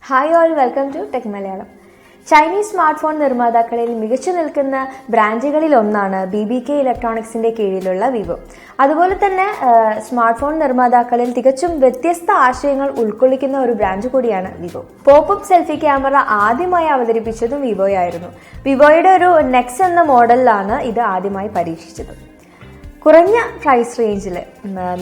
Hi all, welcome to tech Malayalam. Chinese smart phone നിർമ്മാതാക്കളിൽ മികച്ചു നിൽക്കുന്ന ബ്രാൻഡുകളിൽ ഒന്നാണ് BBK ഇലക്ട്രോണിക്സിന്റെ കീഴിലുള്ള വിവോ. അതുപോലെ തന്നെ സ്മാർട്ട് ഫോൺ നിർമ്മാതാക്കളിൽ തികച്ചും വ്യത്യസ്ത ആശയങ്ങൾ ഉൾക്കൊള്ളിക്കുന്ന ഒരു ബ്രാൻഡ് കൂടിയാണ് വിവോ. പോപ്പപ്പ് സെൽഫി ക്യാമറ ആദ്യമായി അവതരിപ്പിച്ചതും വിവോയായിരുന്നു. വിവോയുടെ ഒരു നെക്സ് എന്ന മോഡലിലാണ് ഇത് ആദ്യമായി പരീക്ഷിച്ചത്. കുറഞ്ഞ പ്രൈസ് റേഞ്ചിൽ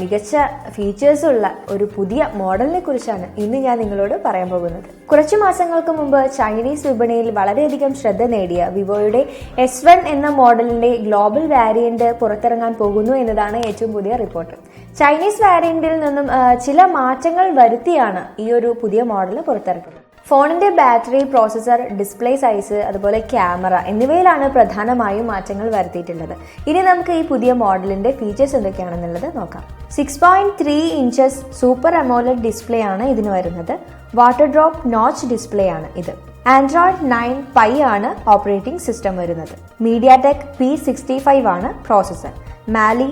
മികച്ച ഫീച്ചേഴ്സ് ഉള്ള ഒരു പുതിയ മോഡലിനെ കുറിച്ചാണ് ഇന്ന് ഞാൻ നിങ്ങളോട് പറയാൻ പോകുന്നത്. കുറച്ചു മാസങ്ങൾക്ക് മുമ്പ് ചൈനീസ് വിപണിയിൽ വളരെയധികം ശ്രദ്ധ നേടിയ വിവോയുടെ S1 എന്ന മോഡലിന്റെ ഗ്ലോബൽ വാരിയന്റ് പുറത്തിറങ്ങാൻ പോകുന്നു എന്നതാണ് ഏറ്റവും പുതിയ റിപ്പോർട്ട്. ചൈനീസ് വാരിയന്റിൽ നിന്നും ചില മാറ്റങ്ങൾ വരുത്തിയാണ് ഈ ഒരു പുതിയ മോഡൽ പുറത്തിറക്കുന്നത്. ഫോണിന്റെ ബാറ്ററി, പ്രോസസർ, ഡിസ്പ്ലേ സൈസ്, അതുപോലെ ക്യാമറ എന്നിവയിലാണ് പ്രധാനമായും മാറ്റങ്ങൾ വരുത്തിയിട്ടുള്ളത്. ഇനി നമുക്ക് ഈ പുതിയ മോഡലിന്റെ ഫീച്ചേഴ്സ് എന്തൊക്കെയാണെന്നുള്ളത് നോക്കാം. 6.3 ഇഞ്ചസ് സൂപ്പർ അമോലഡ് ഡിസ്പ്ലേ ആണ് ഇതിന് വരുന്നത്. വാട്ടർ ഡ്രോപ്പ് നോച്ച് ഡിസ്പ്ലേ ആണ് ഇത്. ആൻഡ്രോയിഡ് 9 പൈ ആണ് ഓപ്പറേറ്റിംഗ് സിസ്റ്റം വരുന്നത്. MediaTek P65 ആണ് പ്രോസസർ. Mali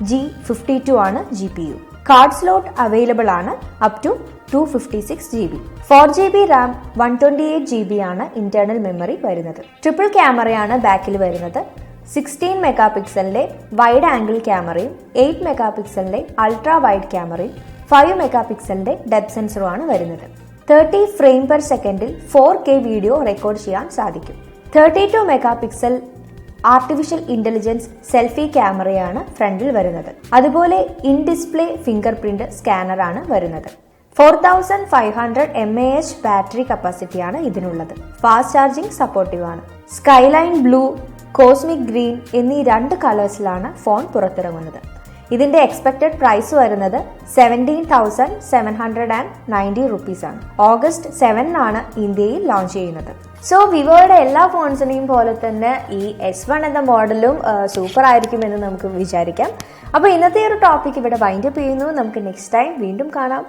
G52 ആണ് GPU. കാർഡ് സ്ലോട്ട് അവൈലബിൾ ആണ് up to 256 GB. 4GB RAM, 128 GB ആണ് ഇന്റേണൽ മെമ്മറി വരുന്നത്. ട്രിപ്പിൾ ക്യാമറയാണ് ബാക്കിൽ വരുന്നത്. 16 മെഗാ പിക്സലിന്റെ വൈഡ് ആംഗിൾ ക്യാമറയും 8 മെഗാ പിക്സലിന്റെ അൾട്രാ വൈഡ് ക്യാമറയും 5 മെഗാ പിക്സലിന്റെ ഡെപ്ത് സെൻസറുമാണ് വരുന്നത്. 30 ഫ്രെയിം പെർ സെക്കൻഡിൽ 4K വീഡിയോ റെക്കോർഡ് ചെയ്യാൻ സാധിക്കും. 32 mega pixel artificial intelligence selfie ക്യാമറയാണ് ഫ്രണ്ടിൽ വരുന്നത്. അതുപോലെ in display finger print scanner ആണ് വരുന്നത്. 4500 mAh ബാറ്ററി കപ്പാസിറ്റിയാണ് ഇതിനുള്ളത്. ഫാസ്റ്റ് ചാർജിംഗ് സപ്പോർട്ടീവ് ആണ്. സ്കൈലൈൻ ബ്ലൂ, കോസ്മിക് ഗ്രീൻ എന്നീ 2 കളേഴ്സിലാണ് ഫോൺ പുറത്തിറങ്ങുന്നത്. ഇതിന്റെ എക്സ്പെക്ടഡ് പ്രൈസ് വരുന്നത് 17,790 റുപ്പീസ് ആണ്. ഓഗസ്റ്റ് 7 ആണ് ഇന്ത്യയിൽ ലോഞ്ച് ചെയ്യുന്നത്. സോ വിവോയുടെ എല്ലാ ഫോൺസിനെയും പോലെ തന്നെ ഈ S1 എന്ന മോഡലും സൂപ്പർ ആയിരിക്കുമെന്ന് നമുക്ക് വിചാരിക്കാം. അപ്പോൾ ഇന്നത്തെ ഒരു ടോപ്പിക് ഇവിടെ വൈൻഡപ്പ് ചെയ്യുന്നു. നമുക്ക് നെക്സ്റ്റ് ടൈം വീണ്ടും കാണാം.